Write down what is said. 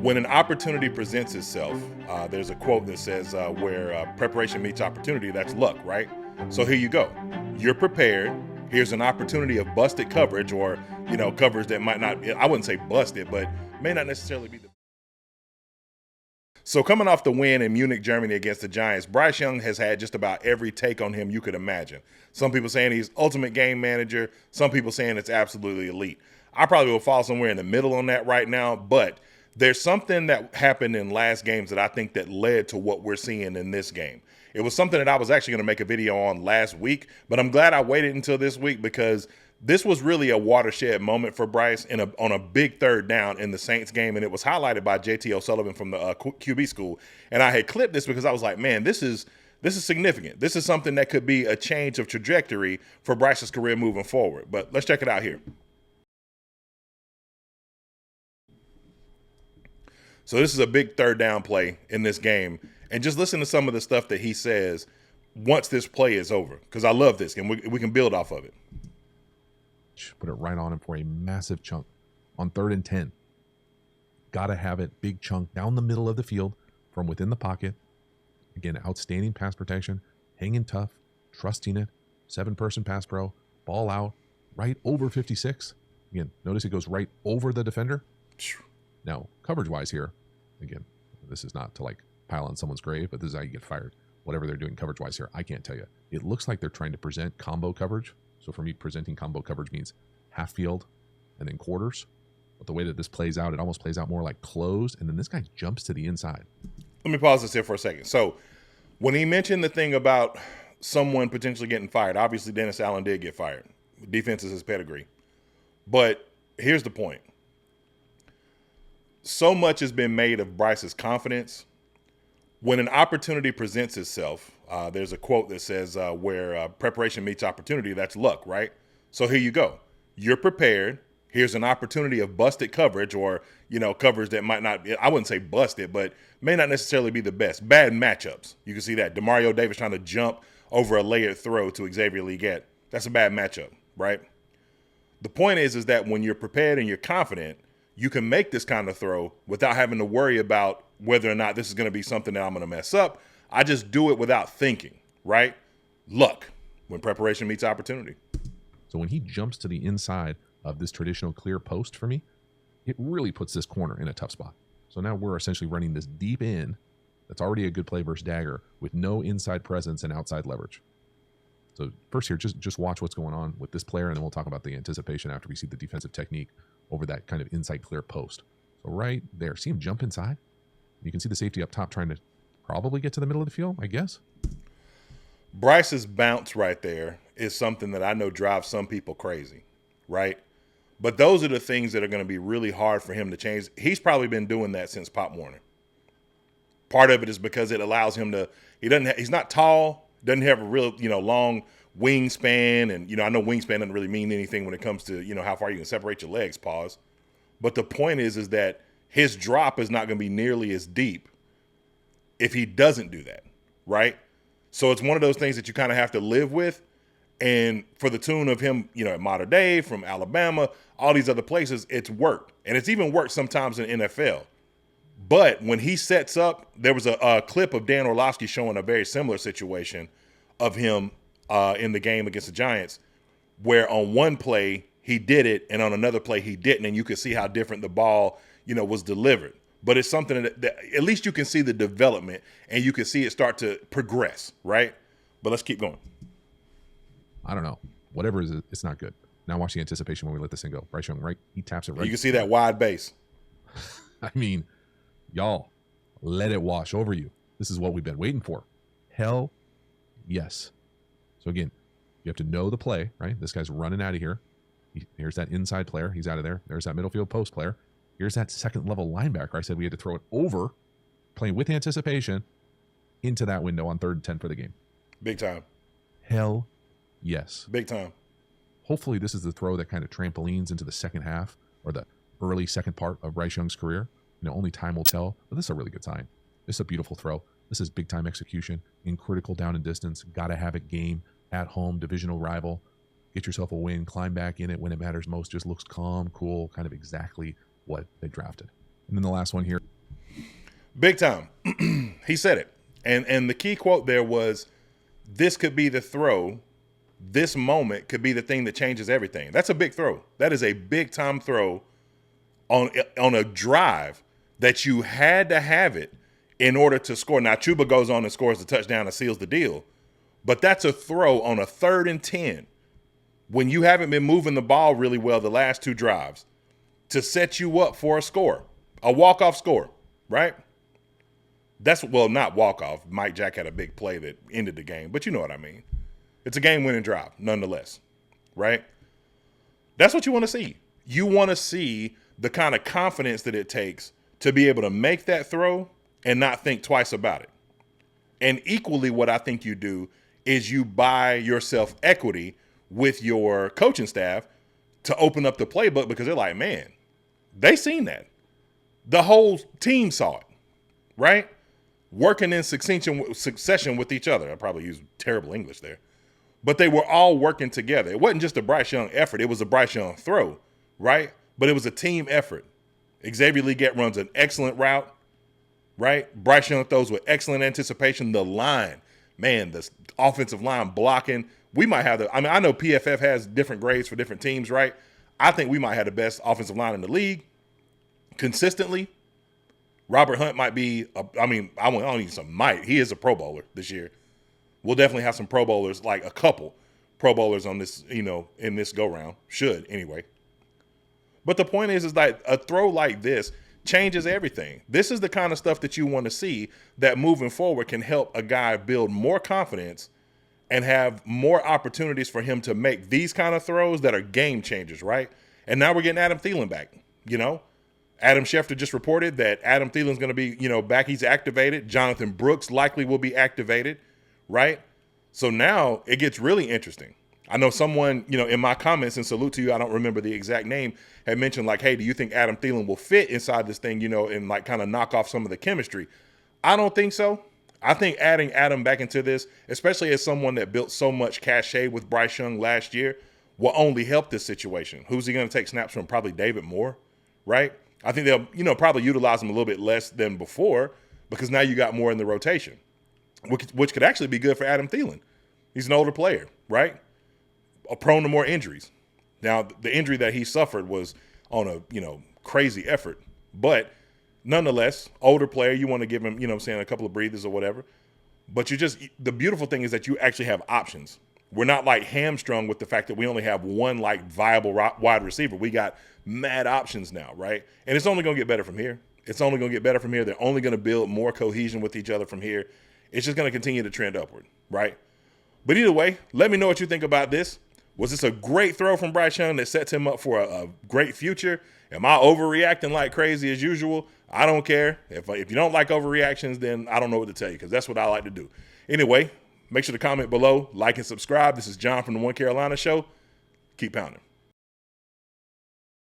When an opportunity presents itself, there's a quote that says, where preparation meets opportunity, that's luck, right? So here you go. You're prepared. Here's an opportunity of busted coverage, or, coverage that might not, I wouldn't say busted, but may not necessarily be the. So coming off the win in Munich, Germany against the Giants, Bryce Young has had just about every take on him you could imagine. Some people saying he's ultimate game manager. Some people saying it's absolutely elite. I probably will fall somewhere in the middle on that right now, but there's something that happened in last games that I think that led to what we're seeing in this game. It was something that I was actually going to make a video on last week, but I'm glad I waited until this week because this was really a watershed moment for Bryce on a big third down in the Saints game, and it was highlighted by JT O'Sullivan from the QB school. And I had clipped this because I was like, man, this is significant. This is something that could be a change of trajectory for Bryce's career moving forward. But let's check it out here. So this is a big third down play in this game. And just listen to some of the stuff that he says once this play is over, because I love this, and we can build off of it. Put it right on him for a massive chunk on 3rd and 10. Gotta have it. Big chunk down the middle of the field from within the pocket. Again, outstanding pass protection, hanging tough, trusting it. 7-person pass pro, ball out, right over 56. Again, notice it goes right over the defender. Now, coverage-wise here, again, this is not to like pile on someone's grave, but this is how you get fired. Whatever they're doing coverage-wise here, I can't tell you. It looks like they're trying to present combo coverage. So for me, presenting combo coverage means half field and then quarters. But the way that this plays out, it almost plays out more like closed. And then this guy jumps to the inside. Let me pause this here for a second. So when he mentioned the thing about someone potentially getting fired, obviously Dennis Allen did get fired. Defense is his pedigree. But here's the point. So much has been made of Bryce's confidence. When an opportunity presents itself, there's a quote that says, where preparation meets opportunity, that's luck, right? So here you go. You're prepared. Here's an opportunity of busted coverage, or, coverage that might not, I wouldn't say busted, but may not necessarily be the best. Bad matchups. You can see that. DeMario Davis trying to jump over a layered throw to Xavier Legette. That's a bad matchup, right? The point is that when you're prepared and you're confident, you can make this kind of throw without having to worry about whether or not this is going to be something that I'm going to mess up. I just do it without thinking, right? Luck, when preparation meets opportunity. So when he jumps to the inside of this traditional clear post for me, it really puts this corner in a tough spot. So now we're essentially running this deep in that's already a good play versus dagger with no inside presence and outside leverage. So first here, just watch what's going on with this player, and then we'll talk about the anticipation after we see the defensive technique over that kind of inside clear post. So right there, see him jump inside? You can see the safety up top trying to probably get to the middle of the field, I guess. Bryce's bounce right there is something that I know drives some people crazy, right? But those are the things that are going to be really hard for him to change. He's probably been doing that since Pop Warner. Part of it is because it allows him to, he's not tall, doesn't have a real, long wingspan. And, I know wingspan doesn't really mean anything when it comes to, how far you can separate your legs, pause. But the point is that his drop is not going to be nearly as deep if he doesn't do that, right? So it's one of those things that you kind of have to live with. And for the tune of him, at Mater Dei, from Alabama, all these other places, it's worked. And it's even worked sometimes in NFL. But when he sets up, there was a clip of Dan Orlovsky showing a very similar situation of him in the game against the Giants, where on one play he did it and on another play he didn't. And you could see how different the ball, was delivered. But it's something that at least you can see the development and you can see it start to progress, right? But let's keep going. I don't know. Whatever it is, it's not good. Now watch the anticipation when we let this thing go. Bryce Young, right? He taps it right. You can see that wide base. I mean, y'all, let it wash over you. This is what we've been waiting for. Hell yes. So again, you have to know the play, right? This guy's running out of here. Here's that inside player. He's out of there. There's that middle field post player. Here's that second level linebacker. I said we had to throw it over, playing with anticipation, into that window on 3rd and 10 for the game. Big time. Hell yes. Big time. Hopefully this is the throw that kind of trampolines into the second half or the early second part of Bryce Young's career. Only time will tell, but this is a really good sign. This is a beautiful throw. This is big time execution in critical down and distance. Got to have it game at home, divisional rival. Get yourself a win, climb back in it when it matters most. Just looks calm, cool, kind of exactly what they drafted. And then the last one here, Big time. He said it. And the key quote there was, this could be the throw. This moment could be the thing that changes everything. That's a big throw. That is a big time throw on a drive that you had to have it in order to score. Now, Chuba goes on and scores the touchdown and seals the deal. But that's a throw on a 3rd and 10 when you haven't been moving the ball really well the last 2 drives to set you up for a score, a walk-off score, right? Well, not walk-off. Mike Jack had a big play that ended the game, but you know what I mean. It's a game-winning drive, nonetheless, right? That's what you want to see. You want to see the kind of confidence that it takes to be able to make that throw and not think twice about it. And equally, what I think you do is you buy yourself equity with your coaching staff to open up the playbook, because they're like, man, they seen that. The whole team saw it, right? Working in succession with each other. I probably used terrible English there. But they were all working together. It wasn't just a Bryce Young effort. It was a Bryce Young throw, right? But it was a team effort. Xavier Legette runs an excellent route, right? Bryce Young throws with excellent anticipation. The line, man, the offensive line blocking. We might have I know PFF has different grades for different teams, right? I think we might have the best offensive line in the league consistently. Robert Hunt might be, I don't need some might. He is a Pro Bowler this year. We'll definitely have some Pro Bowlers, like a couple Pro Bowlers on this, in this go-round. Should, anyway. But the point is that a throw like this changes everything. This is the kind of stuff that you want to see that moving forward can help a guy build more confidence and have more opportunities for him to make these kind of throws that are game changers, right? And now we're getting Adam Thielen back, Adam Schefter just reported that Adam Thielen's going to be, back. He's activated. Jonathan Brooks likely will be activated, right? So now it gets really interesting. I know someone, in my comments, and salute to you, I don't remember the exact name, had mentioned like, hey, do you think Adam Thielen will fit inside this thing, and like kind of knock off some of the chemistry? I don't think so. I think adding Adam back into this, especially as someone that built so much cachet with Bryce Young last year, will only help this situation. Who's he going to take snaps from? Probably David Moore, right? I think they'll, probably utilize him a little bit less than before, because now you got more in the rotation, which could actually be good for Adam Thielen. He's an older player, right? Prone to more injuries. Now, the injury that he suffered was on a, crazy effort, but nonetheless, older player, you want to give him, a couple of breathers or whatever. But the beautiful thing is that you actually have options. We're not like hamstrung with the fact that we only have one like viable wide receiver. We got mad options now, right? And it's only going to get better from here. It's only going to get better from here. They're only going to build more cohesion with each other from here. It's just going to continue to trend upward, right? But either way, let me know what you think about this. Was this a great throw from Bryce Young that sets him up for a great future? Am I overreacting like crazy as usual? I don't care. If you don't like overreactions, then I don't know what to tell you, because that's what I like to do. Anyway, make sure to comment below, like and subscribe. This is John from the One Carolina Show. Keep pounding.